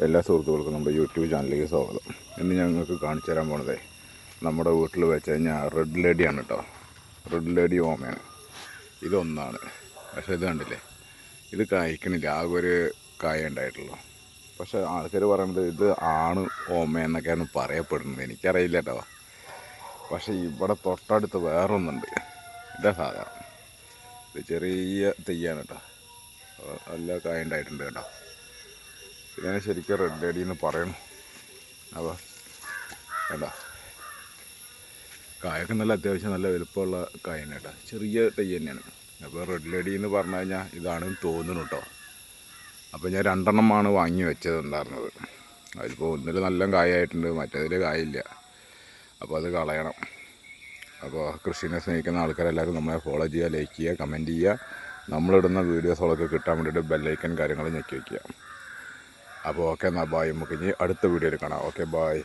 എല്ലാ സുഹൃത്തുക്കൾക്കും നമ്മുടെ യൂട്യൂബ് ചാനലിലേക്ക് സ്വാഗതം. ഇന്ന് ഞങ്ങൾക്ക് കാണിച്ചു തരാൻ പോണതേ നമ്മുടെ വീട്ടിൽ വെച്ച് കഴിഞ്ഞാൽ റെഡ് ലേഡിയാണ് കേട്ടോ. റെഡ് ലേഡി ഓമയാണ്. ഇതൊന്നാണ്. പക്ഷേ ഇത് കണ്ടില്ലേ, ഇത് കായ്ക്കണില്ല, ആകെ ഒരു കായ ഉണ്ടായിട്ടുള്ളൂ. പക്ഷേ ആൾക്കാർ പറയുന്നത് ഇത് ആണ് ഓമ എന്നൊക്കെയാണ് പറയപ്പെടുന്നത്. എനിക്കറിയില്ല കേട്ടോ. പക്ഷേ ഇവിടെ തൊട്ടടുത്ത് വേറൊന്നുണ്ട്. ഇതാ സാധാരണ ഇത് ചെറിയ തെയ്യാണ് കേട്ടോ. നല്ല കായ ഉണ്ടായിട്ടുണ്ട് കേട്ടോ. ഇതിനെ ശരിക്കും റെഡ് ലേഡി എന്ന് പറയണം. അപ്പോൾ കേട്ടോ, കായൊക്കെ നല്ല അത്യാവശ്യം നല്ല വലുപ്പമുള്ള കായ തന്നെ കേട്ടോ. ചെറിയ തൈ തന്നെയാണ്. അപ്പോൾ റെഡ് ലേഡി എന്ന് പറഞ്ഞു കഴിഞ്ഞാൽ ഇതാണെന്ന് തോന്നുന്നു കേട്ടോ. അപ്പോൾ ഞാൻ 2 വാങ്ങി വെച്ചതുണ്ടായിരുന്നത്. അതിലിപ്പോൾ ഒന്നിൽ നല്ല കായായിട്ടുണ്ട്, മറ്റേതിൽ കായില്ല. അപ്പോൾ അത് കളയണം. അപ്പോൾ കൃഷിനെ സ്നേഹിക്കുന്ന ആൾക്കാരെല്ലാവരും നമ്മളെ ഫോളോ ചെയ്യുക, ലൈക്ക് ചെയ്യുക, കമൻറ്റ് ചെയ്യുക. നമ്മളിടുന്ന വീഡിയോസുകളൊക്കെ കിട്ടാൻ വേണ്ടിയിട്ട് ബെല്ലൈക്കൻ കാര്യങ്ങൾ ഞെക്കി വയ്ക്കുക. അപ്പോൾ ഓക്കെ, എന്നാൽ ബായ്. നമുക്ക് ഇനി അടുത്ത വീഡിയോയിൽ കാണാം. Okay, bye.